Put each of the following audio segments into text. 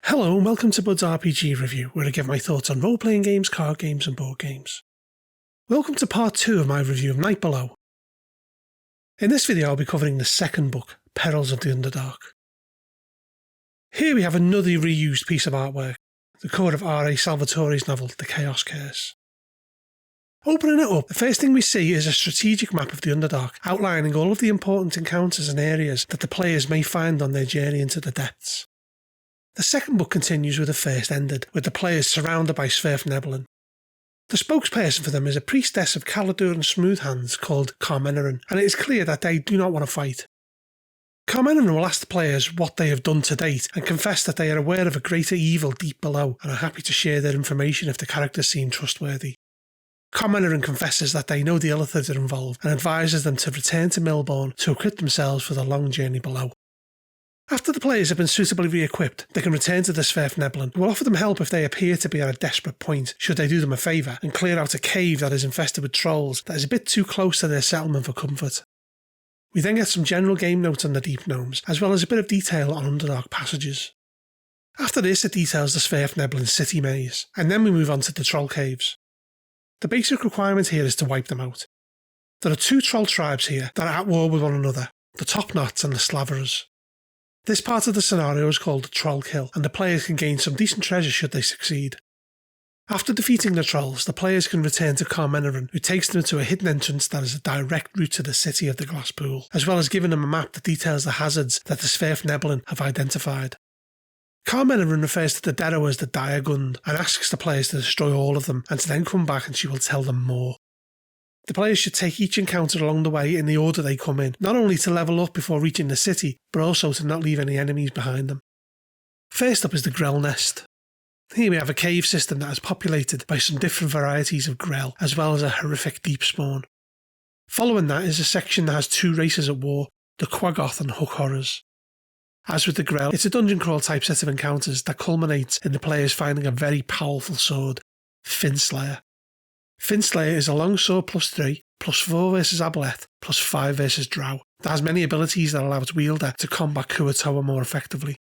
Hello and welcome to Bud's RPG Review, where I give my thoughts on role-playing games, card games and board games. Welcome to part 2 of my review of Night Below. In this video I'll be covering the second book, Perils of the Underdark. Here we have another reused piece of artwork, the cover of R.A. Salvatore's novel, The Chaos Curse. Opening it up, the first thing we see is a strategic map of the Underdark, outlining all of the important encounters and areas that the players may find on their journey into the depths. The second book continues where the first ended, with the players surrounded by Sverfnebelin. The spokesperson for them is a priestess of Caladur and Smoothhands called Carmenerin, and it is clear that they do not want to fight. Carmenerin will ask the players what they have done to date and confess that they are aware of a greater evil deep below and are happy to share their information if the characters seem trustworthy. Carmenerin confesses that they know the Illithids are involved and advises them to return to Millbourne to equip themselves for the long journey below. After the players have been suitably re-equipped, they can return to the Sverfnebelin, who will offer them help if they appear to be at a desperate point, should they do them a favour, and clear out a cave that is infested with trolls that is a bit too close to their settlement for comfort. We then get some general game notes on the Deep Gnomes, as well as a bit of detail on Underdark passages. After this it details the Sverfnebelin city maze, and then we move on to the troll caves. The basic requirement here is to wipe them out. There are two troll tribes here that are at war with one another, the Topknots and the Slaverers. This part of the scenario is called the Troll Kill, and the players can gain some decent treasure should they succeed. After defeating the trolls, the players can return to Carmenerin, who takes them to a hidden entrance that is a direct route to the city of the Glass Pool, as well as giving them a map that details the hazards that the Sverfnebelin have identified. Carmenerin refers to the Derrow as the Dire Gund, and asks the players to destroy all of them, and to then come back and she will tell them more. The players should take each encounter along the way in the order they come in, not only to level up before reaching the city, but also to not leave any enemies behind them. First up is the Grell Nest. Here we have a cave system that is populated by some different varieties of Grell, as well as a horrific deep spawn. Following that is a section that has two races at war, the Quaggoth and Hook Horrors. As with the Grell, it's a dungeon crawl type set of encounters that culminates in the players finding a very powerful sword, Finslayer. Finslayer is a longsword +3, +4 versus Aboleth, +5 versus Drow, that has many abilities that allow its wielder to combat Kuatoa more effectively.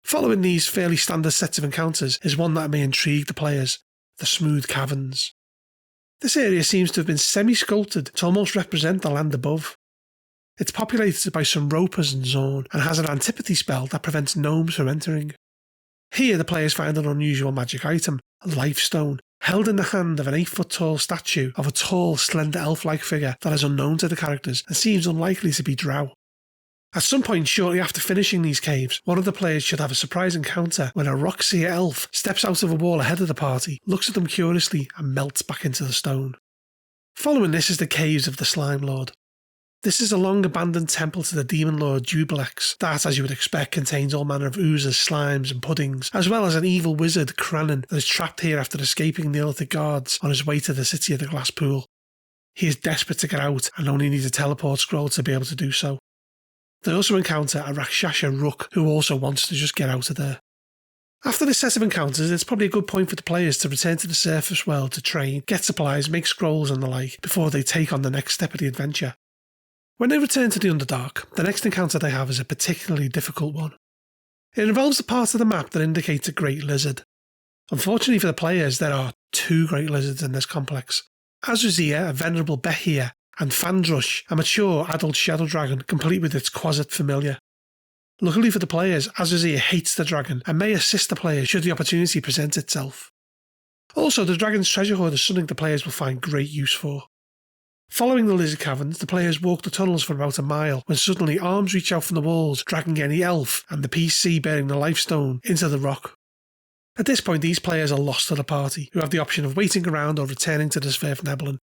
Following these fairly standard sets of encounters is one that may intrigue the players, the Smooth Caverns. This area seems to have been semi-sculpted to almost represent the land above. It's populated by some Ropers and Zorn, and has an antipathy spell that prevents gnomes from entering. Here the players find an unusual magic item, a Lifestone, held in the hand of an 8-foot-tall statue of a tall, slender elf-like figure that is unknown to the characters and seems unlikely to be Drow. At some point shortly after finishing these caves, one of the players should have a surprise encounter when a Rockseer elf steps out of a wall ahead of the party, looks at them curiously and melts back into the stone. Following this is the Caves of the Slime Lord. This is a long-abandoned temple to the demon lord Jubilex that, as you would expect, contains all manner of oozes, slimes and puddings, as well as an evil wizard, Crannan, that is trapped here after escaping the Illithid guards on his way to the city of the Glass Pool. He is desperate to get out and only needs a teleport scroll to be able to do so. They also encounter a Rakshasa Rook who also wants to just get out of there. After this set of encounters, it's probably a good point for the players to return to the surface world to train, get supplies, make scrolls and the like, before they take on the next step of the adventure. When they return to the Underdark, the next encounter they have is a particularly difficult one. It involves the part of the map that indicates a great lizard. Unfortunately for the players, there are two great lizards in this complex. Azuzir, a venerable Behir, and Fandrush, a mature adult shadow dragon, complete with its Quasit familiar. Luckily for the players, Azuzir hates the dragon and may assist the players should the opportunity present itself. Also, the dragon's treasure hoard is something the players will find great use for. Following the lizard caverns, the players walk the tunnels for about a mile when suddenly arms reach out from the walls, dragging any elf and the PC bearing the Lifestone into the rock. At this point, these players are lost to the party, who have the option of waiting around or returning to the Sverfnebelin.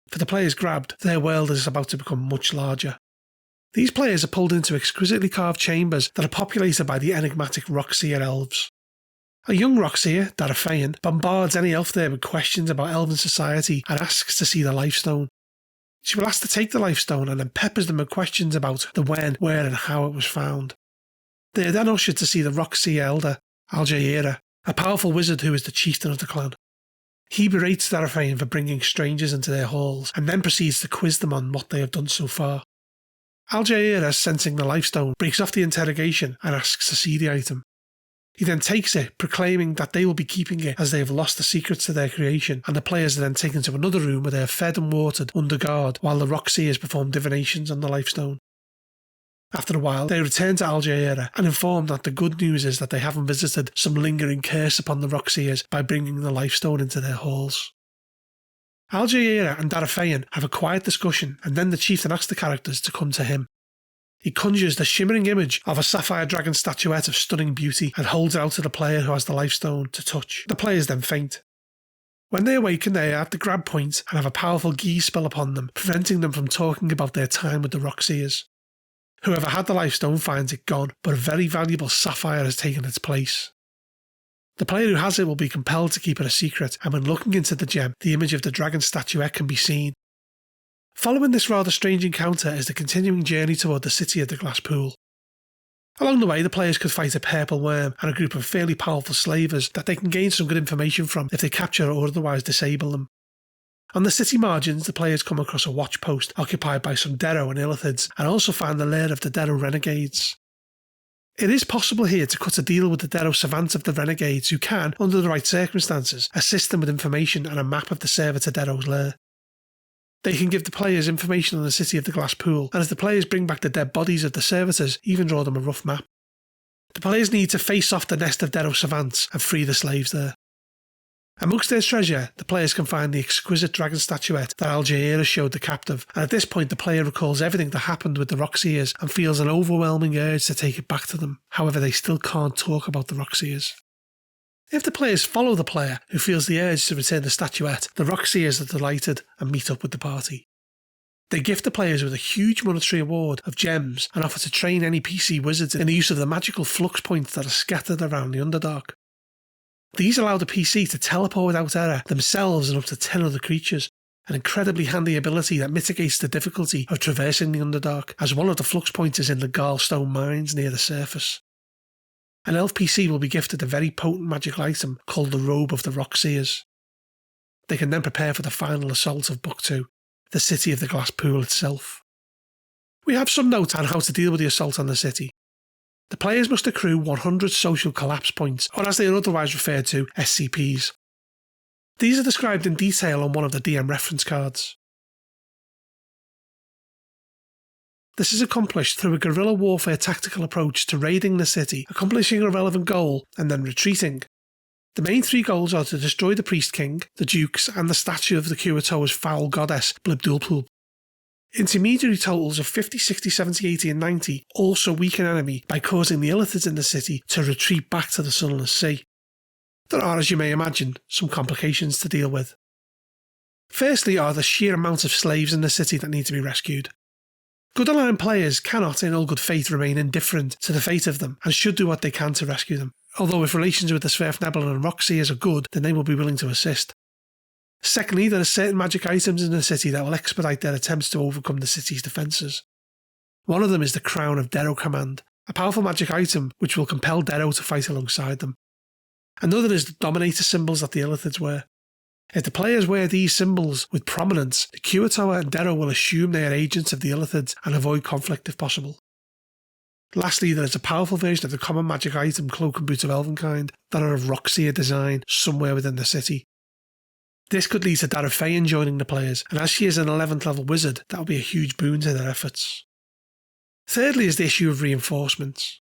For the players grabbed, their world is about to become much larger. These players are pulled into exquisitely carved chambers that are populated by the enigmatic Rockseer elves. A young Rockseer, Daraphaean, bombards any elf there with questions about elven society and asks to see the Lifestone. She will ask to take the Lifestone and then peppers them with questions about the when, where and how it was found. They are then ushered to see the Rockseer elder, Aljaira, a powerful wizard who is the chieftain of the clan. He berates Daraphaean for bringing strangers into their halls and then proceeds to quiz them on what they have done so far. Aljaira, sensing the Lifestone, breaks off the interrogation and asks to see the item. He then takes it, proclaiming that they will be keeping it as they have lost the secrets to their creation, and the players are then taken to another room where they are fed and watered under guard while the Rockseers perform divinations on the Lifestone. After a while, they return to Aljaira and inform that the good news is that they haven't visited some lingering curse upon the Rockseers by bringing the Lifestone into their halls. Aljaira and Daraphaean have a quiet discussion, and then the chieftain asks the characters to come to him. He conjures the shimmering image of a sapphire dragon statuette of stunning beauty and holds it out to the player who has the Lifestone to touch. The players then faint. When they awaken, they are at the grab point and have a powerful geese spell upon them, preventing them from talking about their time with the Rockseers. Whoever had the Lifestone finds it gone, but a very valuable sapphire has taken its place. The player who has it will be compelled to keep it a secret, and when looking into the gem, the image of the dragon statuette can be seen. Following this rather strange encounter is the continuing journey toward the city of the glass pool. Along the way, the players could fight a purple worm and a group of fairly powerful slavers that they can gain some good information from if they capture or otherwise disable them. On the city margins, the players come across a watch post occupied by some Derro and Illithids, and also find the lair of the Derro renegades. It is possible here to cut a deal with the Derro savants of the renegades who can, under the right circumstances, assist them with information and a map of the server to Derro's lair. They can give the players information on the city of the glass pool, and as the players bring back the dead bodies of the servitors, even draw them a rough map. The players need to face off the nest of Derro savants and free the slaves there. Amongst their treasure, the players can find the exquisite dragon statuette that Aljaira showed the captive, and at this point the player recalls everything that happened with the Rockseers and feels an overwhelming urge to take it back to them. However, they still can't talk about the Rockseers. If the players follow the player who feels the urge to return the statuette, the Rockseers are delighted and meet up with the party. They gift the players with a huge monetary award of gems and offer to train any PC wizards in the use of the magical flux points that are scattered around the Underdark. These allow the PC to teleport without error themselves and up to 10 other creatures, an incredibly handy ability that mitigates the difficulty of traversing the Underdark, as one of the flux points is in the Garlstone mines near the surface. An elf PC will be gifted a very potent magical item called the Robe of the Rockseers. They can then prepare for the final assault of Book 2, the city of the glass pool itself. We have some notes on how to deal with the assault on the city. The players must accrue 100 social collapse points, or as they are otherwise referred to, SCPs. These are described in detail on one of the DM reference cards. This is accomplished through a guerrilla warfare tactical approach to raiding the city, accomplishing a relevant goal, and then retreating. The main three goals are to destroy the Priest King, the Dukes, and the statue of the Kuo-toa's foul goddess, Blibdulpul. Intermediary totals of 50, 60, 70, 80, and 90 also weaken enemy by causing the Illithids in the city to retreat back to the Sunless Sea. There are, as you may imagine, some complications to deal with. Firstly are the sheer amount of slaves in the city that need to be rescued. Good aligned players cannot, in all good faith, remain indifferent to the fate of them and should do what they can to rescue them, although if relations with the Sverfnebelin and Rockseers are good, then they will be willing to assist. Secondly, there are certain magic items in the city that will expedite their attempts to overcome the city's defences. One of them is the Crown of Derro Command, a powerful magic item which will compel Derro to fight alongside them. Another is the Dominator symbols that the Illithids wear. If the players wear these symbols with prominence, the Kuo-toa and Derro will assume they are agents of the Illithids and avoid conflict if possible. Lastly, there is a powerful version of the common magic item Cloak and Boots of Elvenkind that are of Rockseer design somewhere within the city. This could lead to Daraphaean joining the players, and as she is an 11th level wizard, that will be a huge boon to their efforts. Thirdly is the issue of reinforcements.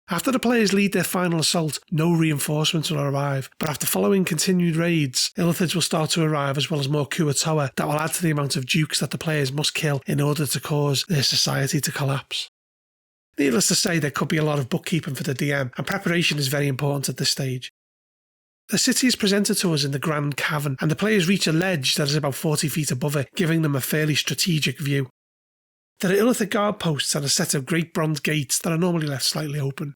After the players lead their final assault, no reinforcements will arrive, but after following continued raids, Illithids will start to arrive as well as more Kuo-toa that will add to the amount of dukes that the players must kill in order to cause their society to collapse. Needless to say, there could be a lot of bookkeeping for the DM, and preparation is very important at this stage. The city is presented to us in the Grand Cavern, and the players reach a ledge that is about 40 feet above it, giving them a fairly strategic view. There are Illithid guard posts and a set of great bronze gates that are normally left slightly open.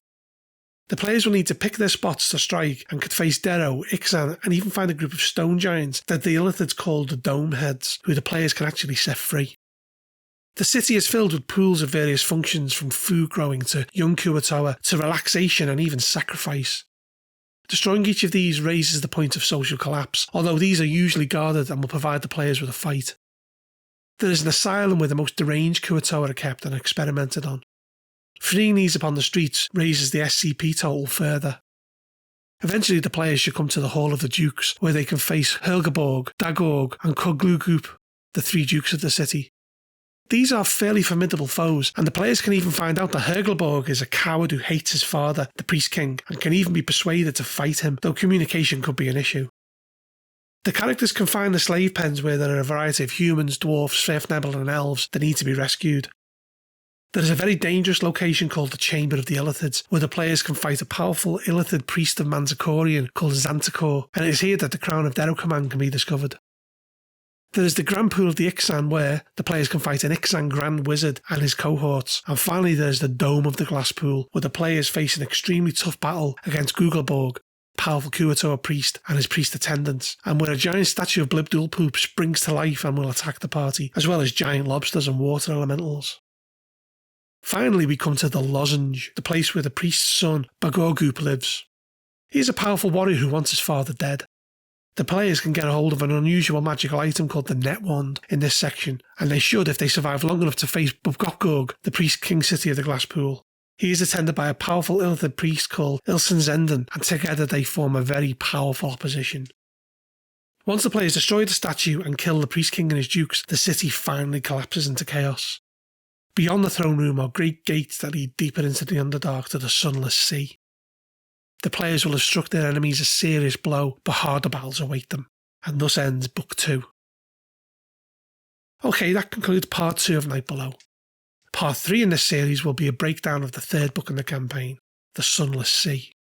The players will need to pick their spots to strike and could face Derro, Ixan, and even find a group of stone giants that the Illithids call the Dome Heads, who the players can actually set free. The city is filled with pools of various functions, from food growing to young Kuo-toa to relaxation and even sacrifice. Destroying each of these raises the point of social collapse, although these are usually guarded and will provide the players with a fight. There is an asylum where the most deranged Kuo-toa are kept and experimented on. Freeing these upon the streets raises the SCP total further. Eventually the players should come to the Hall of the Dukes, where they can face Helgeborg, Dagorg and Koglugoup, the 3 dukes of the city. These are fairly formidable foes, and the players can even find out that Helgeborg is a coward who hates his father, the Priest King, and can even be persuaded to fight him, though communication could be an issue. The characters can find the slave pens where there are a variety of humans, dwarfs, Svirfneble and elves that need to be rescued. There is a very dangerous location called the Chamber of the Illithids, where the players can fight a powerful Illithid priest of Manticorian called Xanticor, and it is here that the Crown of Derocommand can be discovered. There is the Grand Pool of the Ixan, where the players can fight an Ixan Grand Wizard and his cohorts, and finally there is the Dome of the Glass Pool, where the players face an extremely tough battle against Gugelborg, powerful Kuator priest and his priest attendants, and where a giant statue of Blibdoolpoop springs to life and will attack the party, as well as giant lobsters and water elementals. Finally we come to the Lozenge, the place where the priest's son, Bagorgoop, lives. He is a powerful warrior who wants his father dead. The players can get a hold of an unusual magical item called the Net Wand in this section, and they should if they survive long enough to face Bubgokgorg, the priest king city of the Glass Pool. He is attended by a powerful Illithid priest called Ilsenzenden, and together they form a very powerful opposition. Once the players destroy the statue and kill the priest king and his dukes, the city finally collapses into chaos. Beyond the throne room are great gates that lead deeper into the Underdark to the Sunless Sea. The players will have struck their enemies a serious blow, but harder battles await them, and thus ends Book 2. Okay, that concludes Part 2 of Night Below. Part 3 in this series will be a breakdown of the 3rd book in the campaign, The Sunless Sea.